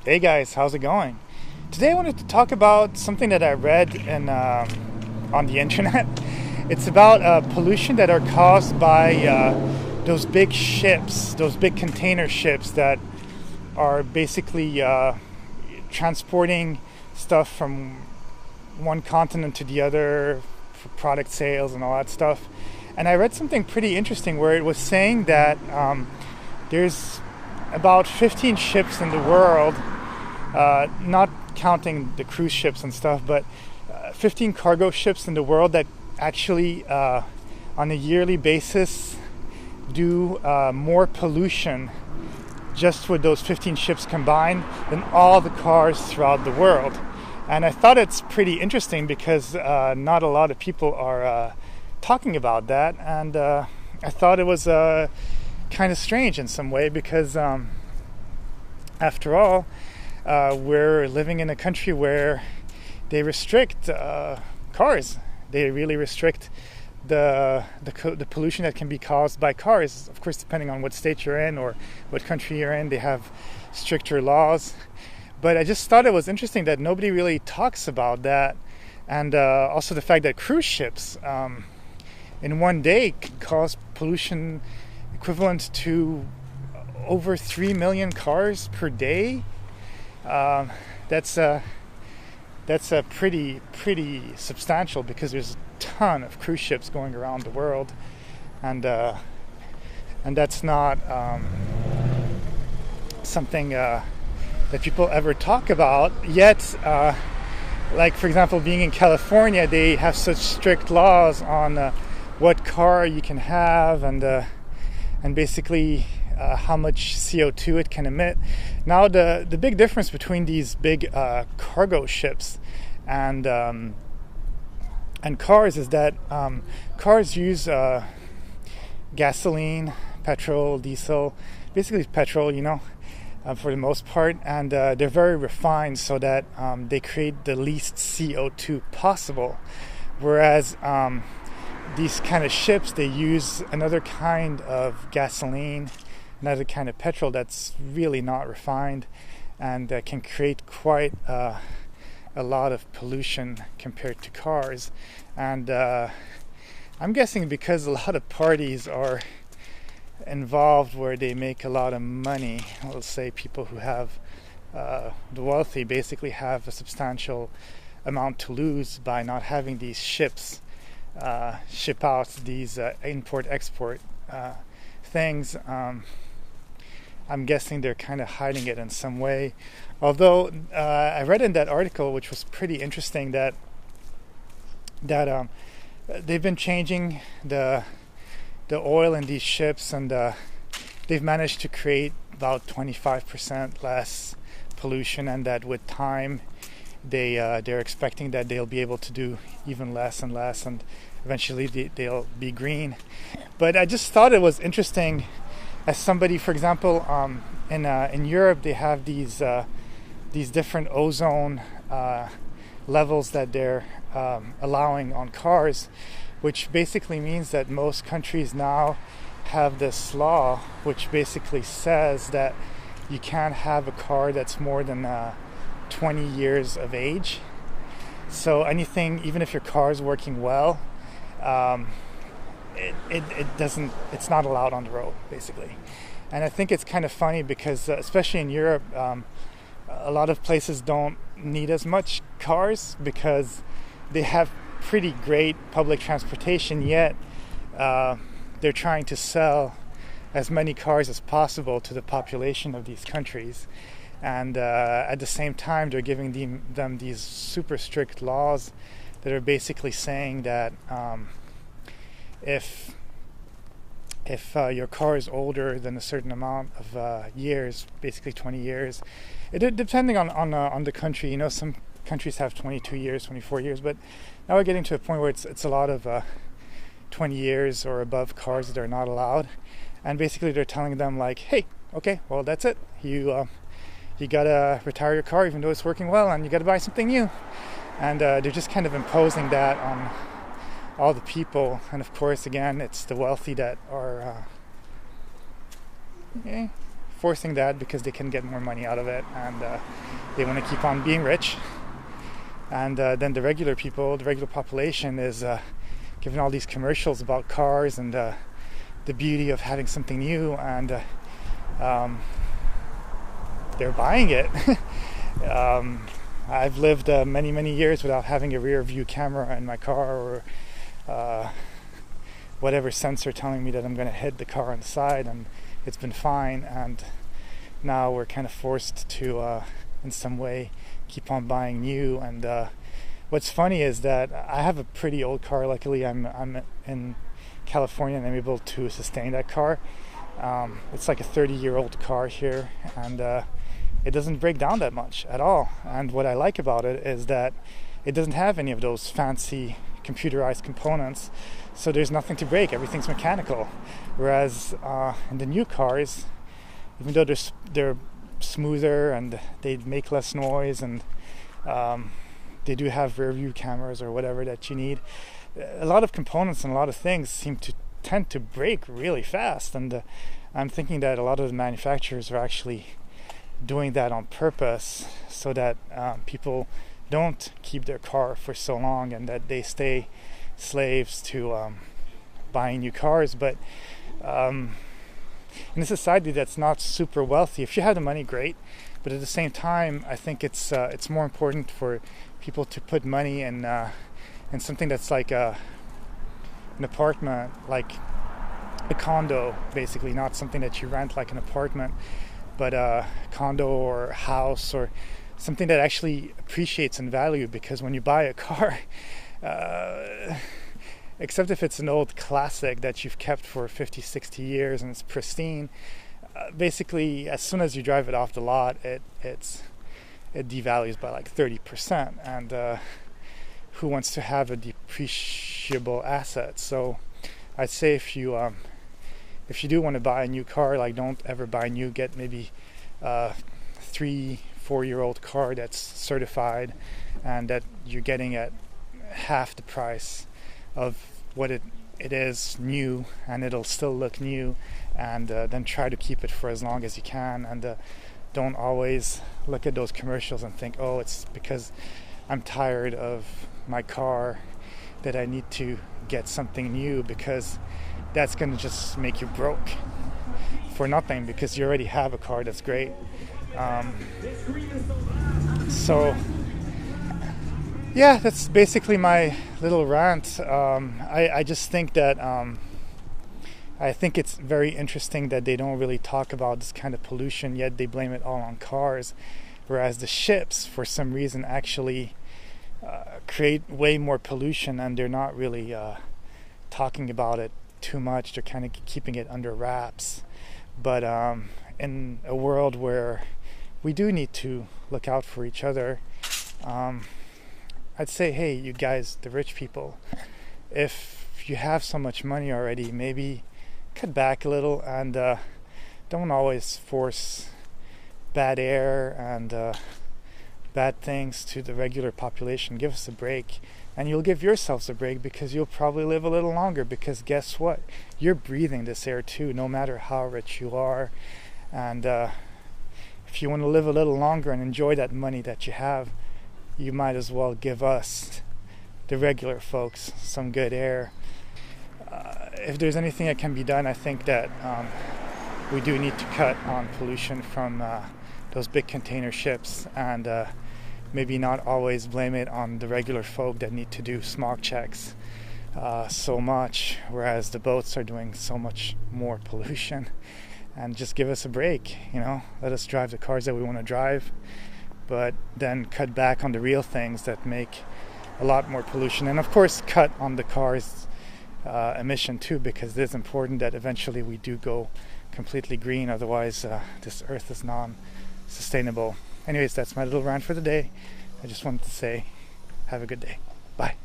Hey guys, how's it going? Today I wanted to talk about something that I read on the internet. It's about pollution that are caused by those big ships, those big container ships that are basically transporting stuff from one continent to the other for product sales and all that stuff. And I read something pretty interesting where it was saying that there's about 15 ships in the world, not counting the cruise ships and stuff, but 15 cargo ships in the world that actually on a yearly basis do more pollution just with those 15 ships combined than all the cars throughout the world. And I thought it's pretty interesting because not a lot of people are talking about that, and I thought it was kind of strange in some way because after all, we're living in a country where they restrict cars. They really restrict the pollution that can be caused by cars. Of course, depending on what state you're in or what country you're in, they have stricter laws. But I just thought it was interesting that nobody really talks about that, and also the fact that cruise ships in one day can cause pollution equivalent to over 3 million cars per day. That's a pretty substantial, because there's a ton of cruise ships going around the world, and that's not something that people ever talk about yet. Like, for example, being in California, they have such strict laws on what car you can have and basically how much CO2 it can emit. Now, the big difference between these big cargo ships and cars is that cars use gasoline, petrol, diesel, basically petrol, for the most part, and they're very refined so that they create the least CO2 possible. Whereas these kind of ships, they use another kind of gasoline, another kind of petrol that's really not refined, and can create quite a lot of pollution compared to cars. And I'm guessing because a lot of parties are involved where they make a lot of money. Let's say people who have the wealthy basically have a substantial amount to lose by not having these ships ship out these import-export things. I'm guessing they're kind of hiding it in some way. Although I read in that article, which was pretty interesting, that they've been changing the oil in these ships, and they've managed to create about 25% less pollution, and that with time they're expecting that they'll be able to do even less and less, and eventually they'll be green. But I just thought it was interesting, as somebody, for example, in Europe, they have these different ozone levels that they're allowing on cars, which basically means that most countries now have this law which basically says that you can't have a car that's more than 20 years of age. So anything, even if your car is working well, it's not allowed on the road, basically. And I think it's kind of funny because especially in Europe, a lot of places don't need as much cars because they have pretty great public transportation, yet they're trying to sell as many cars as possible to the population of these countries. And at the same time, they're giving them these super strict laws that are basically saying that if your car is older than a certain amount of years, basically 20 years, depending on the country, some countries have 22 years, 24 years, but now we're getting to a point where it's a lot of 20 years or above cars that are not allowed. And basically they're telling them, like, hey, okay, well, that's it. You gotta retire your car even though it's working well, and you gotta buy something new. And they're just kind of imposing that on all the people. And of course, again, it's the wealthy that are forcing that because they can get more money out of it, and they want to keep on being rich. And then the regular people, the regular population, is given all these commercials about cars and the beauty of having something new, and they're buying it. I've lived many years without having a rear view camera in my car, or whatever sensor telling me that I'm going to hit the car on the side, and it's been fine. And now we're kind of forced to in some way keep on buying new. And what's funny is that I have a pretty old car. Luckily I'm in California and I'm able to sustain that car. It's like a 30-year-old car here, and it doesn't break down that much at all. And what I like about it is that it doesn't have any of those fancy computerized components, so there's nothing to break. Everything's mechanical. Whereas in the new cars, even though they're smoother and they make less noise, and they do have rear view cameras or whatever that you need, a lot of components and a lot of things seem to tend to break really fast. And I'm thinking that a lot of the manufacturers are actually doing that on purpose, so that people don't keep their car for so long, and that they stay slaves to buying new cars. But in a society that's not super wealthy, if you have the money, great. But at the same time, I think it's more important for people to put money in something that's like an apartment, like a condo, basically, not something that you rent like an apartment, but a condo or a house, or something that actually appreciates in value. Because when you buy a car, except if it's an old classic that you've kept for 50-60 years and it's pristine, basically as soon as you drive it off the lot, it devalues by like 30%. And who wants to have a depreciable asset? So I'd say if you do want to buy a new car, like, don't ever buy new. Get maybe a 3-4-year-old car that's certified and that you're getting at half the price of what it is new, and it'll still look new. And then try to keep it for as long as you can. And don't always look at those commercials and think, oh, it's because I'm tired of my car that I need to get something new, because that's going to just make you broke for nothing, because you already have a car that's great. So yeah, that's basically my little rant. I just think that I think it's very interesting that they don't really talk about this kind of pollution, yet they blame it all on cars, whereas the ships, for some reason, actually create way more pollution, and they're not really talking about it too much. They're kind of keeping it under wraps. But in a world where we do need to look out for each other, I'd say, hey, you guys, the rich people, if you have so much money already, maybe cut back a little, and don't always force bad air and bad things to the regular population. Give us a break, and you'll give yourselves a break, because you'll probably live a little longer. Because guess what? You're breathing this air too, no matter how rich you are. And if you want to live a little longer and enjoy that money that you have, you might as well give us, the regular folks, some good air. If there's anything that can be done, I think that we do need to cut on pollution from those big container ships, and maybe not always blame it on the regular folk that need to do smog checks so much, whereas the boats are doing so much more pollution. And just give us a break, let us drive the cars that we want to drive, but then cut back on the real things that make a lot more pollution. And of course cut on the cars emission too, because it is important that eventually we do go completely green, otherwise this earth is non-sustainable. Anyways, that's my little rant for the day. I just wanted to say, have a good day. Bye.